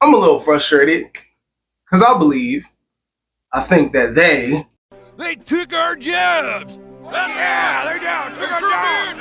I'm a little frustrated because I think that they took our jobs. Yeah, they're down. Took our jobs.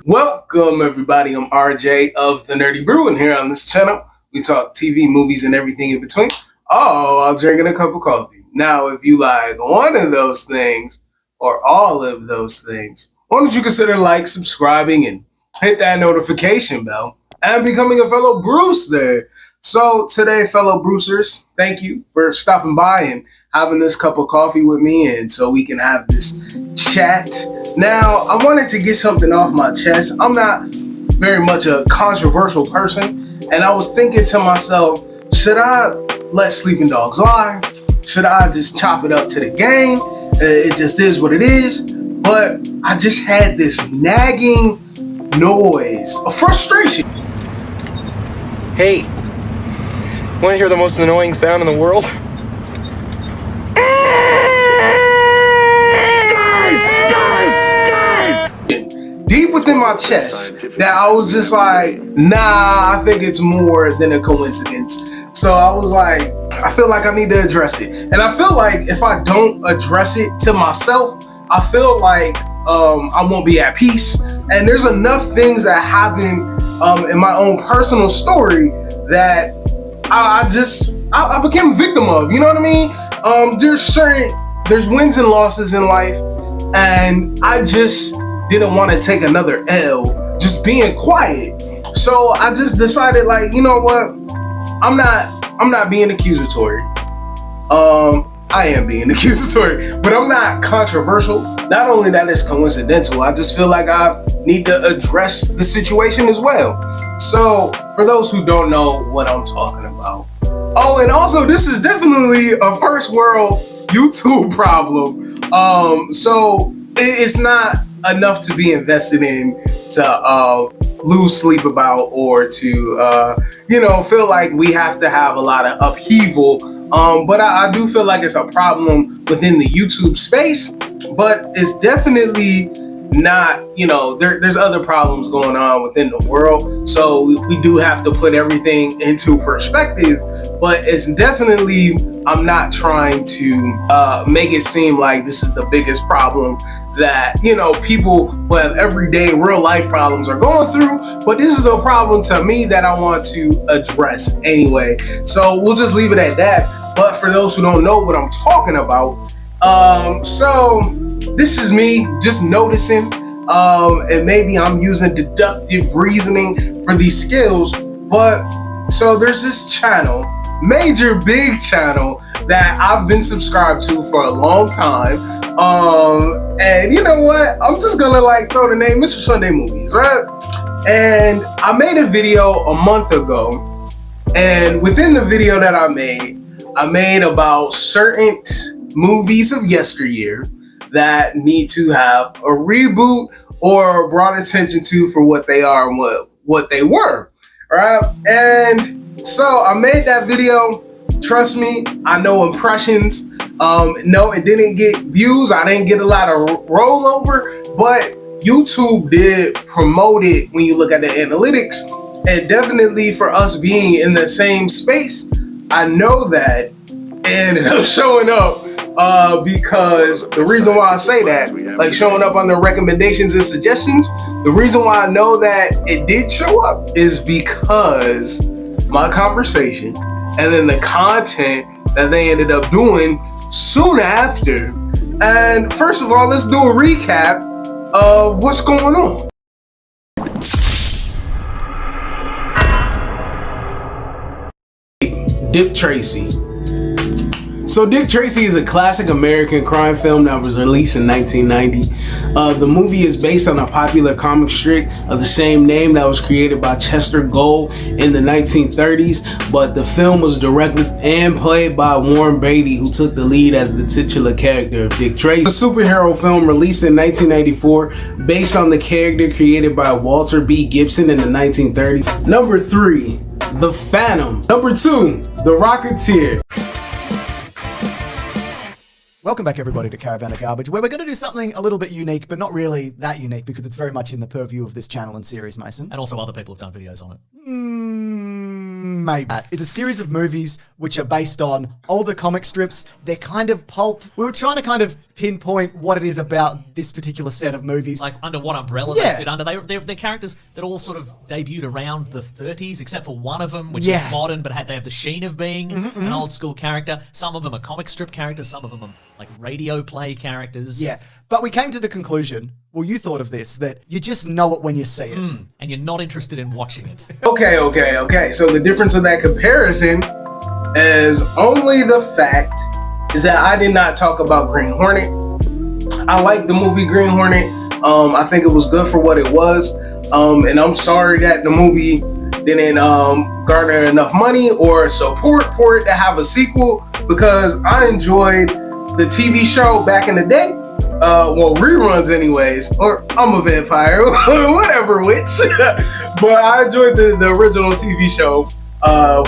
Welcome everybody, I'm RJ of The Nerdy Brew, and here on this channel we talk TV, movies, and everything in between, all while drinking a cup of coffee. Now if you like one of those things or all of those things, why don't you consider subscribing, and hit that notification bell and becoming a fellow Brewster. So today, fellow Brewsters, thank you for stopping by and having this cup of coffee with me, and so we can have this chat. Now, I wanted to get something off my chest. I'm not very much a controversial person, and I was thinking to myself, should I let sleeping dogs lie? Should I just chop it up to the game? It just is what it is. But I just had this nagging noise of frustration. Hey, want to hear the most annoying sound in the world? Deep within my chest, that I was just like, nah, I think it's more than a coincidence. So I was like, I feel like I need to address it. And I feel like if I don't address it to myself, I feel like I won't be at peace. And there's enough things that happen in my own personal story that I became a victim of, you know what I mean? There's wins and losses in life, and I just didn't want to take another L just being quiet. So I just decided, you know what? I'm not being accusatory. I am being accusatory, but I'm not controversial. Not only that it's coincidental, I just feel like I need to address the situation as well. So for those who don't know what I'm talking about. Oh, and also this is definitely a first world YouTube problem. So it's not enough to be invested in to lose sleep about, or to feel like we have to have a lot of upheaval. But I do feel like it's a problem within the YouTube space, but it's definitely not, there's other problems going on within the world. So we do have to put everything into perspective, but it's definitely, I'm not trying to make it seem like this is the biggest problem that, people who have everyday real life problems are going through, but this is a problem to me that I want to address anyway. So we'll just leave it at that. But for those who don't know what I'm talking about, so this is me just noticing, and maybe I'm using deductive reasoning for these skills, but so there's this channel, major big channel, that I've been subscribed to for a long time. And you know what? I'm just gonna throw the name Mr. Sunday Movies, right? And I made a video a month ago, and within the video that I made about certain movies of yesteryear that need to have a reboot or brought attention to for what they are and what they were, right? And so I made that video. Trust me, I know impressions. No, it didn't get views. I didn't get a lot of rollover, but YouTube did promote it when you look at the analytics. And definitely for us being in the same space, I know that it ended up showing up because the reason why I say that, showing up on the recommendations and suggestions, the reason why I know that it did show up is because my conversation and then the content that they ended up doing soon after. And first of all, let's do a recap of what's going on. Dick Tracy. So Dick Tracy is a classic American crime film that was released in 1990. The movie is based on a popular comic strip of the same name that was created by Chester Gould in the 1930s, but the film was directed and played by Warren Beatty, who took the lead as the titular character of Dick Tracy. A superhero film released in 1994 based on the character created by Walter B. Gibson in the 1930s. Number 3, The Phantom. Number 2, The Rocketeer. Welcome back, everybody, to Caravan of Garbage, where we're going to do something a little bit unique, but not really that unique because it's very much in the purview of this channel and series, Mason. And also other people have done videos on it. Maybe. It's a series of movies which are based on older comic strips. They're kind of pulp. We were trying to kind of pinpoint what it is about this particular set of movies. Like, under what umbrella they fit under. They're characters that all sort of debuted around the 30s, except for one of them, which is modern, but they have the sheen of being an old school character. Some of them are comic strip characters, some of them are like radio play characters. Yeah, but we came to the conclusion, well, you thought of this, that you just know it when you see it. And you're not interested in watching it. Okay. So the difference of that comparison is only the fact is that I did not talk about Green Hornet. I like the movie Green Hornet. I think it was good for what it was. And I'm sorry that the movie didn't garner enough money or support for it to have a sequel, because I enjoyed the TV show back in the day. Well, reruns anyways, or I'm a vampire, whatever which. But I enjoyed the original TV show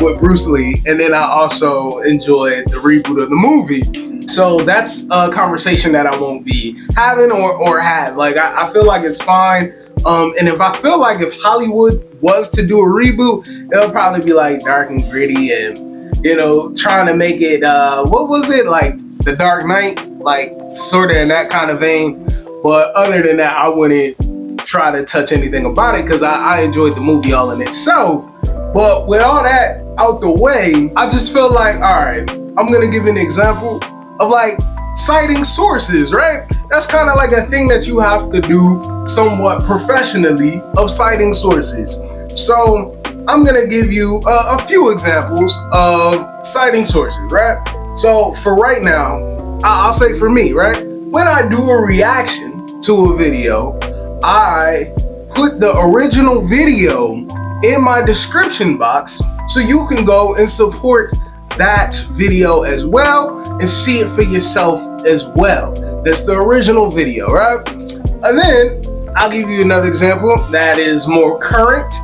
with Bruce Lee, and then I also enjoyed the reboot of the movie. So that's a conversation that I won't be having or have. Like, I feel like it's fine. And if I feel like if Hollywood was to do a reboot, it'll probably be like dark and gritty and, you know, trying to make it, what was it, like The Dark Knight, like sort of in that kind of vein. But other than that, I wouldn't try to touch anything about it because I enjoyed the movie all in itself. But with all that out the way, I just feel like, all right, I'm gonna give an example of like citing sources, right? That's kind of like a thing that you have to do somewhat professionally, of citing sources. So I'm gonna give you a few examples of citing sources, right? So for right now, I'll say for me, right? When I do a reaction to a video, I put the original video in my description box so you can go and support that video as well and see it for yourself as well. That's the original video, right? And then I'll give you another example that is more current.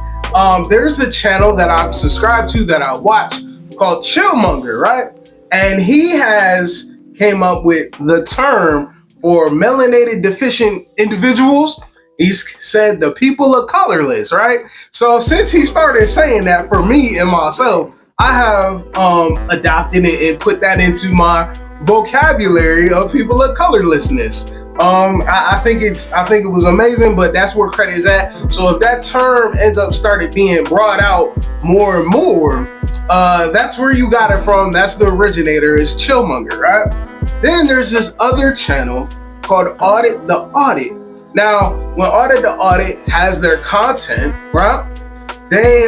There's a channel that I'm subscribed to that I watch called Chillmonger, right? And he has came up with the term for melanated deficient individuals. He's said the people are colorless, right? So since he started saying that, for me and myself, I have adopted it and put that into my vocabulary of people of colorlessness. I think it was amazing, but that's where credit is at. So if that term ends up started being brought out more and more, that's where you got it from. That's the originator, is Chillmonger, right? Then there's this other channel called Audit the Audit. Now, when Audit the Audit has their content, right, they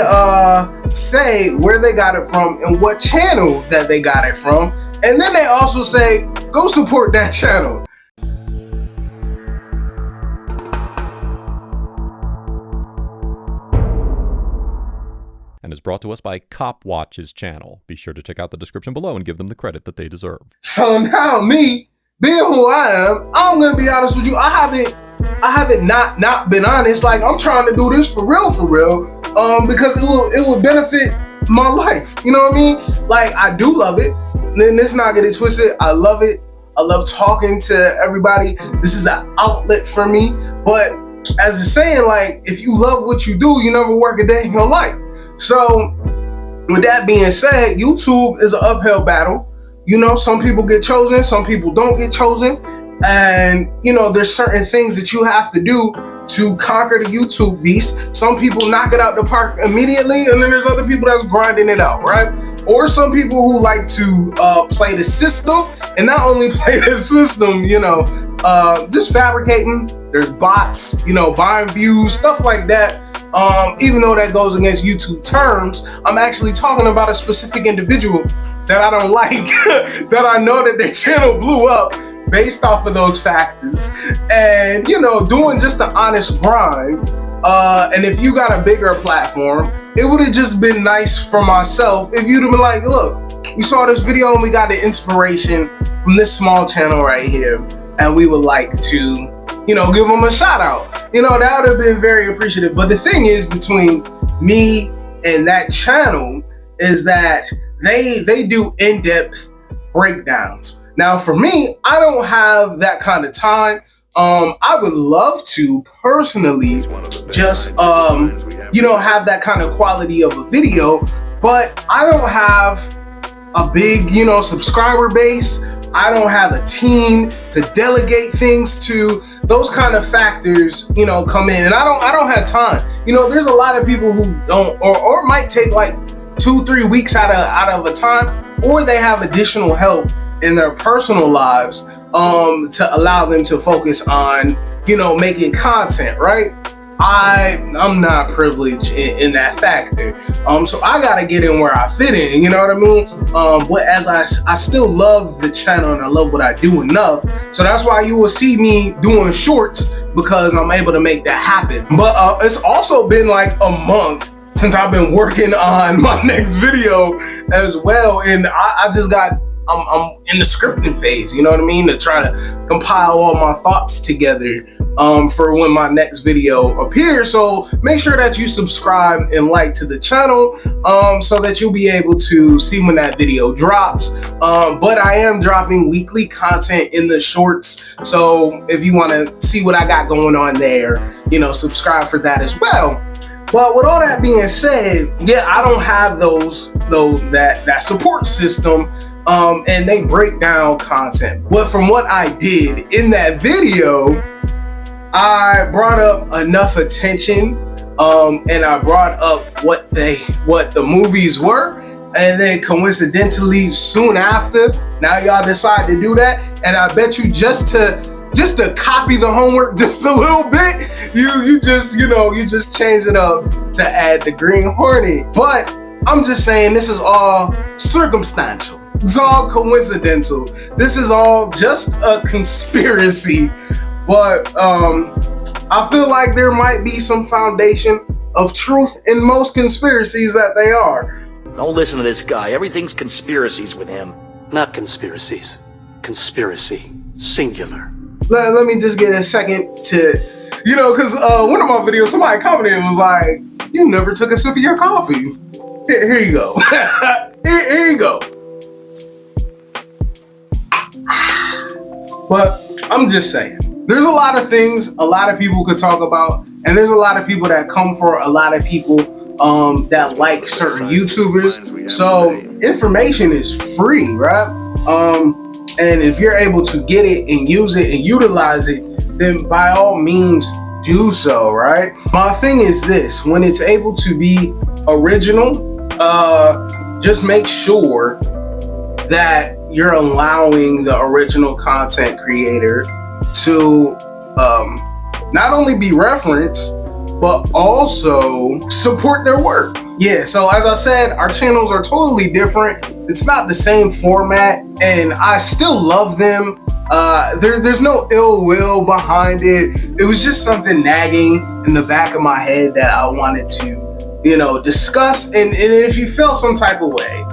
say where they got it from and what channel that they got it from. And then they also say, go support that channel. And is brought to us by Cop Watch's channel. Be sure to check out the description below and give them the credit that they deserve. So now me, being who I am, I'm gonna be honest with you, I haven't not been honest. Like, I'm trying to do this for real, because it will benefit my life. You know what I mean? Like, I do love it. Then let's not get it twisted. I love it. I love talking to everybody. This is an outlet for me. But as a saying, like, if you love what you do, you never work a day in your life. So with that being said, YouTube is an uphill battle. You know, some people get chosen, some people don't get chosen. And, you know, there's certain things that you have to do to conquer the YouTube beast. Some people knock it out the park immediately, and then there's other people that's grinding it out, right? Or some people who like to play the system, and not only play the system, you know, just fabricating. There's bots, you know, buying views, stuff like that. Even though that goes against YouTube terms, I'm actually talking about a specific individual that I don't like, that I know that their channel blew up based off of those factors. And, you know, doing just an honest grind. And if you got a bigger platform, it would have just been nice for myself if you'd have been like, look, we saw this video and we got the inspiration from this small channel right here, and we would like to, you know, give them a shout out. You know, that would have been very appreciative. But the thing is, between me and that channel is that they do in-depth breakdowns. Now, for me, I don't have that kind of time. I would love to personally just, have that kind of quality of a video, but I don't have a big, subscriber base. I don't have a team to delegate things to. Those kind of factors, come in, and I don't have time. There's a lot of people who don't, or might take like 2-3 weeks out of a time, or they have additional help in their personal lives to allow them to focus on, making content, right? I'm not privileged in that factor. So I gotta get in where I fit in, you know what I mean? But as I still love the channel and I love what I do enough. So that's why you will see me doing shorts, because I'm able to make that happen. But it's also been like a month since I've been working on my next video as well. And I'm in the scripting phase, you know what I mean? To try to compile all my thoughts together for when my next video appears. So make sure that you subscribe and like to the channel so that you'll be able to see when that video drops. But I am dropping weekly content in the shorts. So if you want to see what I got going on there, subscribe for that as well. But with all that being said, yeah, I don't have that support system. And they break down content. But from what I did in that video, I brought up enough attention, and I brought up what the movies were, and then coincidentally soon after, now y'all decide to do that, and I bet you just to copy the homework just a little bit, you just change it up to add the Green Hornet. But I'm just saying, this is all circumstantial. It's all coincidental. This is all just a conspiracy. But I feel like there might be some foundation of truth in most conspiracies that they are. Don't listen to this guy. Everything's conspiracies with him. Not conspiracies. Conspiracy. Singular. Let me just get a second to, because one of my videos, somebody commented and was like, "You never took a sip of your coffee." Here you go. here you go. But I'm just saying, there's a lot of things a lot of people could talk about, and there's a lot of people that come for a lot of people that like certain YouTubers. So information is free, right? And if you're able to get it and use it and utilize it, then by all means do so, right? My thing is this: when it's able to be original, just make sure that you're allowing the original content creator to not only be referenced, but also support their work. Yeah, so as I said, our channels are totally different. It's not the same format, and I still love them. There's no ill will behind it. It was just something nagging in the back of my head that I wanted to, discuss. And if you feel some type of way,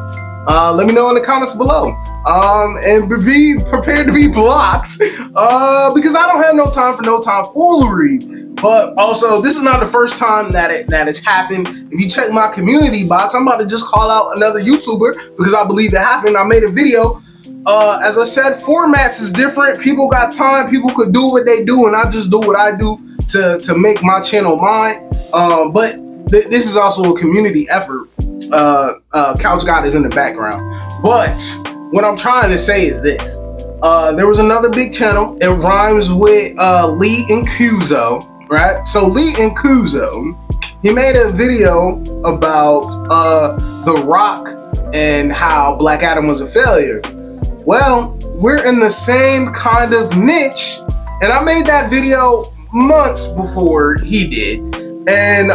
let me know in the comments below. And be prepared to be blocked because I don't have no time for no tomfoolery. But also, this is not the first time that it's happened. If you check my community box, I'm about to just call out another YouTuber because I believe it happened. I made a video. As I said, formats is different. People got time. People could do what they do, and I just do what I do to make my channel mine. But this is also a community effort. Couchgod is in the background. But what I'm trying to say is this. There was another big channel. It rhymes with Lee and Kuzo, right? So Lee and Kuzo, he made a video about The Rock and how Black Adam was a failure. Well, we're in the same kind of niche, and I made that video months before he did. And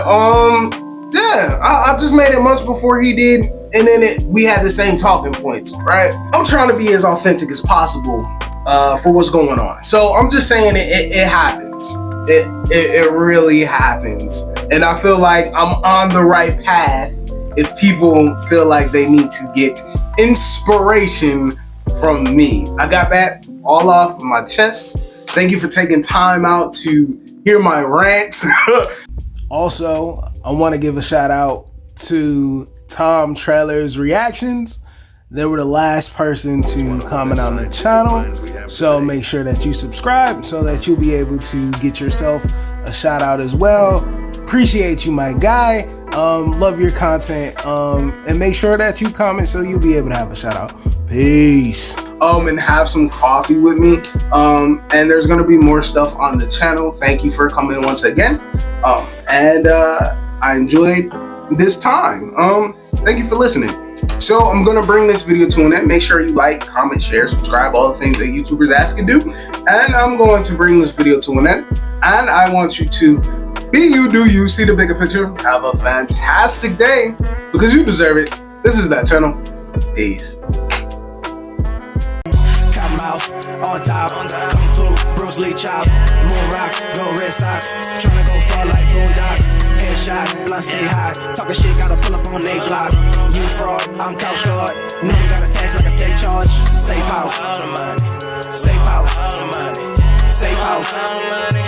yeah, I just made it months before he did, and then we had the same talking points, right? I'm trying to be as authentic as possible for what's going on. So I'm just saying it happens. It really happens. And I feel like I'm on the right path if people feel like they need to get inspiration from me. I got that all off my chest. Thank you for taking time out to hear my rant. Also, I want to give a shout out to Tom Trailer's reactions. They were the last person to comment on the channel. So make sure that you subscribe so that you'll be able to get yourself a shout out as well. Appreciate you, my guy. Love your content. And make sure that you comment so you'll be able to have a shout out. Peace. And have some coffee with me. And there's gonna be more stuff on the channel. Thank you for coming once again. I enjoyed this time. Thank you for listening. So I'm gonna bring this video to an end. Make sure you like, comment, share, subscribe, all the things that YouTubers ask you to do. And I'm going to bring this video to an end. And I want you to be you, do you, see the bigger picture. Have a fantastic day because you deserve it. This is that channel. Peace. On top, Kung Fu, Bruce Lee chop, moon rocks, go Red Sox, tryna go far like Boondocks, headshot, blunt stay high, talking shit, gotta pull up on they block, you fraud, I'm Couchgod, know you got a tax like a state charge, safe house, safe house, safe house.